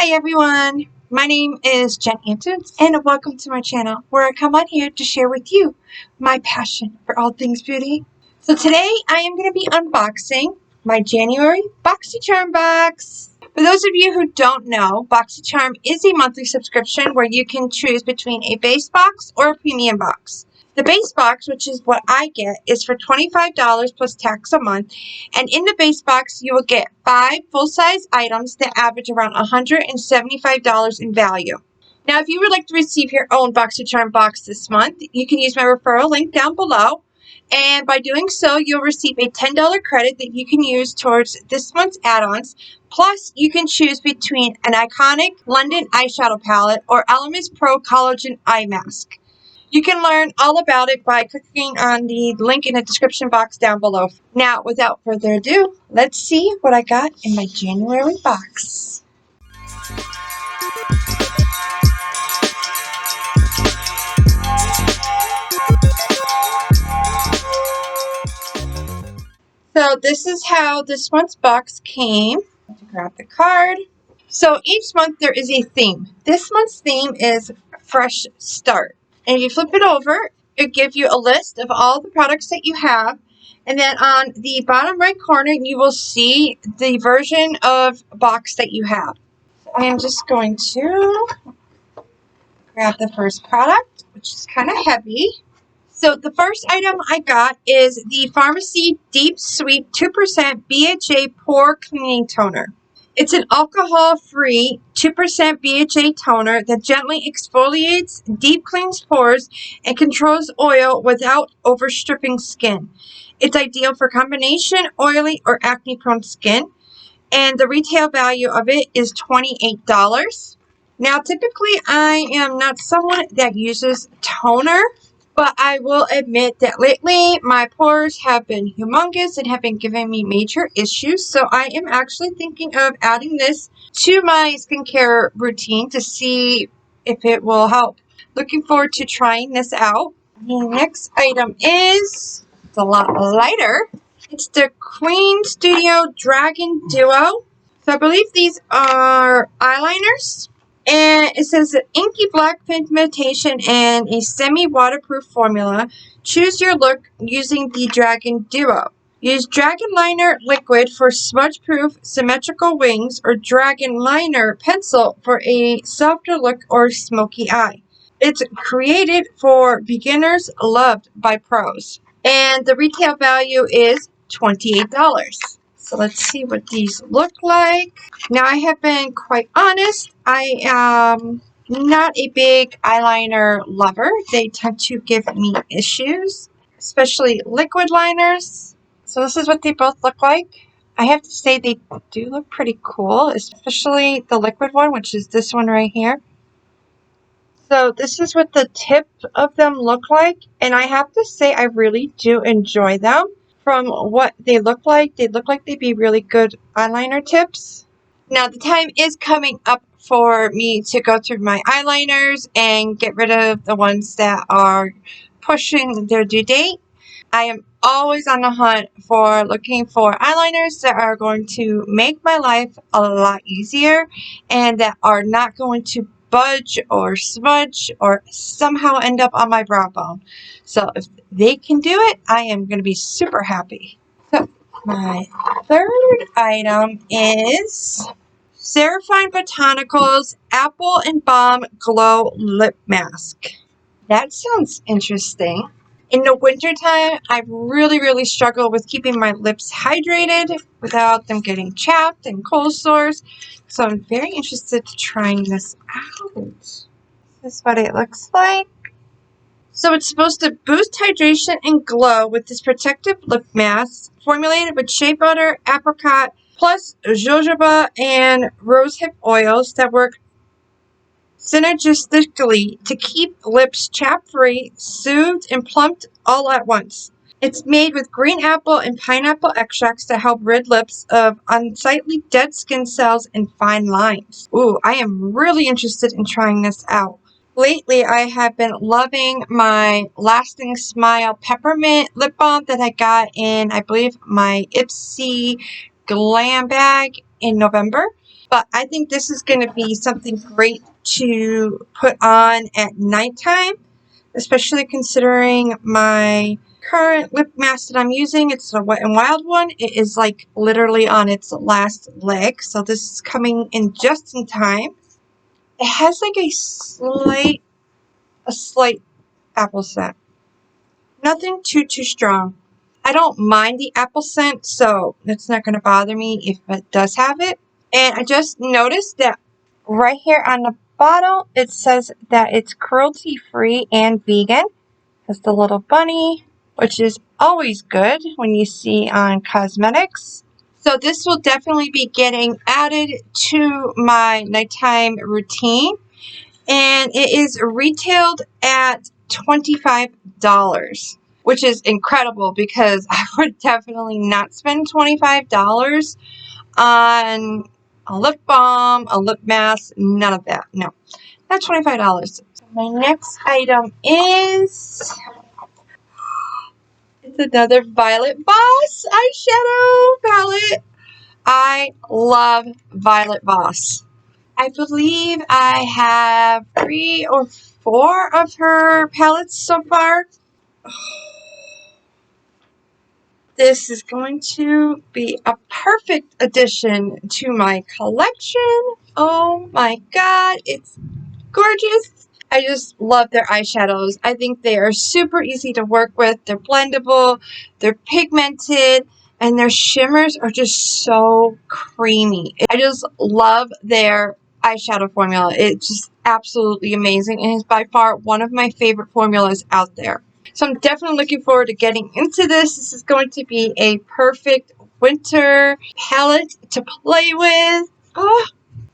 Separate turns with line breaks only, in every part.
Hi everyone, my name is Jen Antunes and welcome to my channel where I come on here to share with you my passion for all things beauty. So today I am going to be unboxing my January Boxycharm box. For those of you who don't know, Boxycharm is a monthly subscription where you can choose between a base box or a premium box. The base box, which is what I get, is for $25 plus tax a month. And in the base box, you will get 5 full-size items that average around $175 in value. Now, if you would like to receive your own Boxycharm box this month, you can use my referral link down below. And by doing so, you'll receive a $10 credit that you can use towards this month's add-ons. Plus, you can choose between an iconic London eyeshadow palette or Elemis Pro Collagen Eye Mask. You can learn all about it by clicking on the link in the description box down below. Now, without further ado, let's see what I got in my January box. So this is how this month's box came. Grab the card. So each month there is a theme. This month's theme is Fresh Start. And if you flip it over, it gives you a list of all the products that you have. And then on the bottom right corner, you will see the version of box that you have. So I am just going to grab the first product, which is kind of heavy. So the first item I got is the Pharmacy Deep Sweep 2% BHA Pore Cleaning Toner. It's an alcohol-free 2% BHA toner that gently exfoliates, deep cleans pores, and controls oil without overstripping skin. It's ideal for combination oily or acne-prone skin, and the retail value of it is $28. Now, typically, I am not someone that uses toner, but I will admit that lately my pores have been humongous and have been giving me major issues. So I am actually thinking of adding this to my skincare routine to see if it will help. Looking forward to trying this out. The next item is, it's a lot lighter. It's the Queen Studio Dragon Duo. So I believe these are eyeliners. And it says inky black pigmentation and a semi-waterproof formula. Choose your look using the Dragon Duo. Use Dragon Liner Liquid for smudge-proof symmetrical wings or Dragon Liner Pencil for a softer look or smoky eye. It's created for beginners, loved by pros. And the retail value is $28. So let's see what these look like. Now, I have been quite honest. I am not a big eyeliner lover. They tend to give me issues, especially liquid liners. So this is what they both look like. I have to say they do look pretty cool, especially the liquid one, which is this one right here. So this is what the tip of them look like. And I have to say I really do enjoy them. From what they look like they'd be really good eyeliner tips. Now, the time is coming up for me to go through my eyeliners and get rid of the ones that are pushing their due date. I am always on the hunt for looking for eyeliners that are going to make my life a lot easier and that are not going to budge or smudge or somehow end up on my brow bone. So if they can do it, I am going to be super happy. So my third item is Serafine Botanicals Apple and Balm Glow Lip Mask. That sounds interesting. In the wintertime, I really struggle with keeping my lips hydrated without them getting chapped and cold sores. So I'm very interested in trying this out. This is what it looks like. So it's supposed to boost hydration and glow with this protective lip mask formulated with shea butter, apricot, plus jojoba and rosehip oils that work synergistically to keep lips chapped-free, soothed, and plumped all at once. It's made with green apple and pineapple extracts to help rid lips of unsightly dead skin cells and fine lines. Ooh, I am really interested in trying this out. Lately, I have been loving my Lasting Smile Peppermint Lip Balm that I got in, I believe, my Ipsy Glam bag in November. but I think this is going to be something great to put on at nighttime, especially considering my current lip mask that I'm using. It's a Wet n Wild one. It is like literally on its last leg, so this is coming in just in time. It has like a slight apple scent. Nothing too strong. I don't mind the apple scent, so it's not going to bother me if it does have it. And I just noticed that right here on the bottle, it says that it's cruelty-free and vegan. Has the little bunny, which is always good when you see on cosmetics. So this will definitely be getting added to my nighttime routine. And it is retailed at $25, which is incredible because I would definitely not spend $25 on a lip balm, a lip mask, none of that. No, not $25. So my next item is, it's another Violet Voss eyeshadow palette. I love Violet Voss. I believe I have 3 or 4 of her palettes so far. This is going to be a perfect addition to my collection. Oh my god, it's gorgeous. I just love their eyeshadows. I think they are super easy to work with. They're blendable, they're pigmented, and their shimmers are just so creamy. I just love their eyeshadow formula. It's just absolutely amazing and is by far one of my favorite formulas out there. So I'm definitely looking forward to getting into this. This is going to be a perfect winter palette to play with. Oh,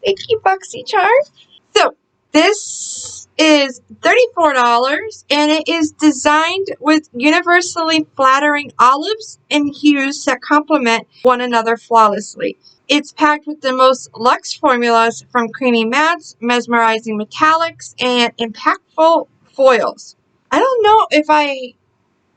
thank you, Boxycharm. So this is $34 and it is designed with universally flattering olives and hues that complement one another flawlessly. It's packed with the most luxe formulas from creamy mattes, mesmerizing metallics, and impactful foils. I don't know if I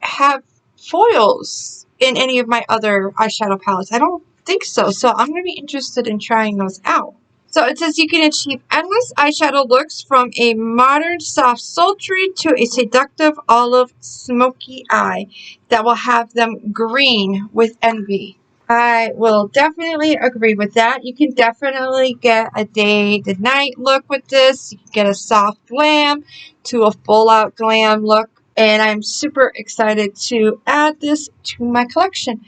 have foils in any of my other eyeshadow palettes. I don't think so. So I'm going to be interested in trying those out. So it says you can achieve endless eyeshadow looks from a modern soft sultry to a seductive olive smoky eye that will have them green with envy. I will definitely agree with that. You can definitely get a day to night look with this. You can get a soft glam to a full out glam look. And I'm super excited to add this to my collection.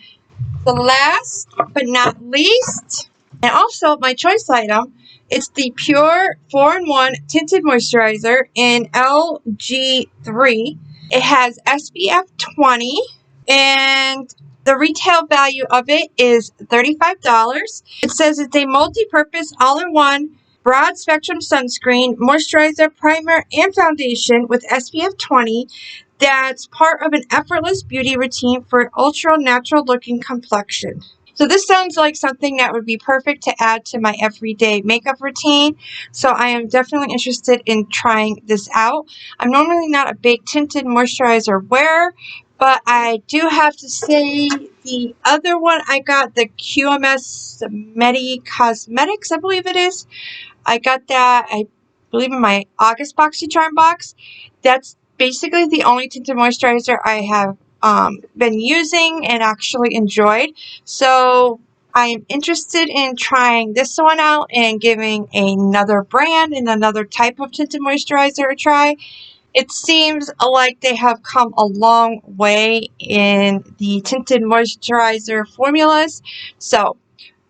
The last but not least, and also my choice item, it's the Pure 4-in-1 Tinted Moisturizer in LG3. It has SPF 20 and the retail value of it is $35. It says it's a multi-purpose all-in-one broad spectrum sunscreen, moisturizer, primer, and foundation with SPF 20 that's part of an effortless beauty routine for an ultra natural looking complexion. So this sounds like something that would be perfect to add to my everyday makeup routine. So I am definitely interested in trying this out. I'm normally not a big tinted moisturizer wearer, but I do have to say the other one I got, the QMS Medi Cosmetics, I believe it is. I got that, I believe, in my August Boxycharm box. That's basically the only tinted moisturizer I have been using and actually enjoyed. So I am interested in trying this one out and giving another brand and another type of tinted moisturizer a try. It seems like they have come a long way in the tinted moisturizer formulas. So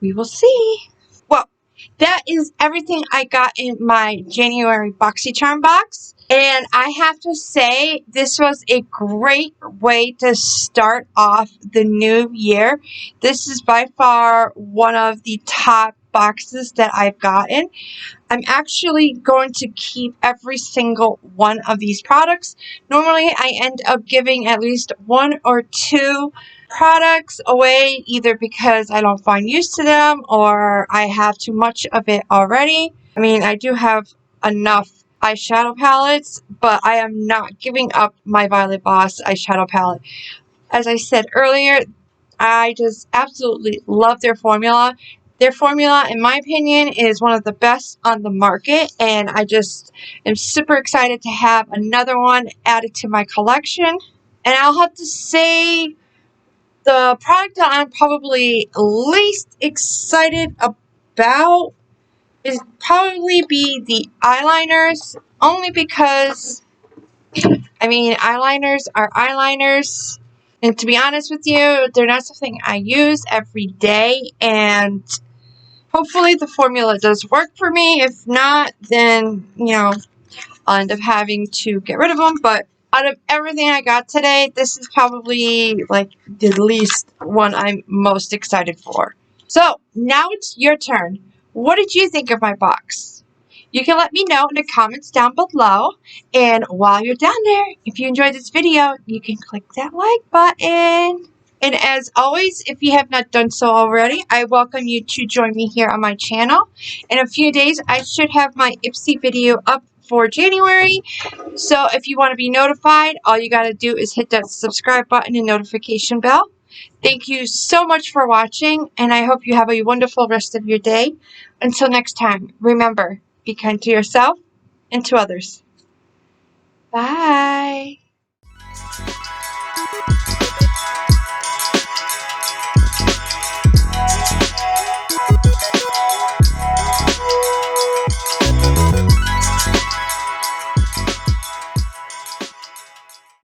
we will see. Well, that is everything I got in my January Boxycharm box. And I have to say, this was a great way to start off the new year. This is by far one of the top boxes that I've gotten. I'm actually going to keep every single one of these products. Normally, I end up giving at least 1 or 2 products away, either because I don't find use to them or I have too much of it already. I mean, I do have enough eyeshadow palettes, but I am not giving up my Violet Voss eyeshadow palette. As I said earlier, I just absolutely love their formula. Their formula, in my opinion, is one of the best on the market, and I just am super excited to have another one added to my collection. And I'll have to say the product that I'm probably least excited about is probably be the eyeliners, only because, I mean, eyeliners are eyeliners, and to be honest with you, they're not something I use every day, and hopefully the formula does work for me. If not, then, I'll end up having to get rid of them, but out of everything I got today, this is probably like the least one I'm most excited for. So now it's your turn. What did you think of my box? You can let me know in the comments down below. And while you're down there, if you enjoyed this video, you can click that like button. And as always, if you have not done so already, I welcome you to join me here on my channel. In a few days, I should have my Ipsy video up for January. So if you want to be notified, all you got to do is hit that subscribe button and notification bell. Thank you so much for watching, and I hope you have a wonderful rest of your day. Until next time, remember, be kind to yourself and to others. Bye.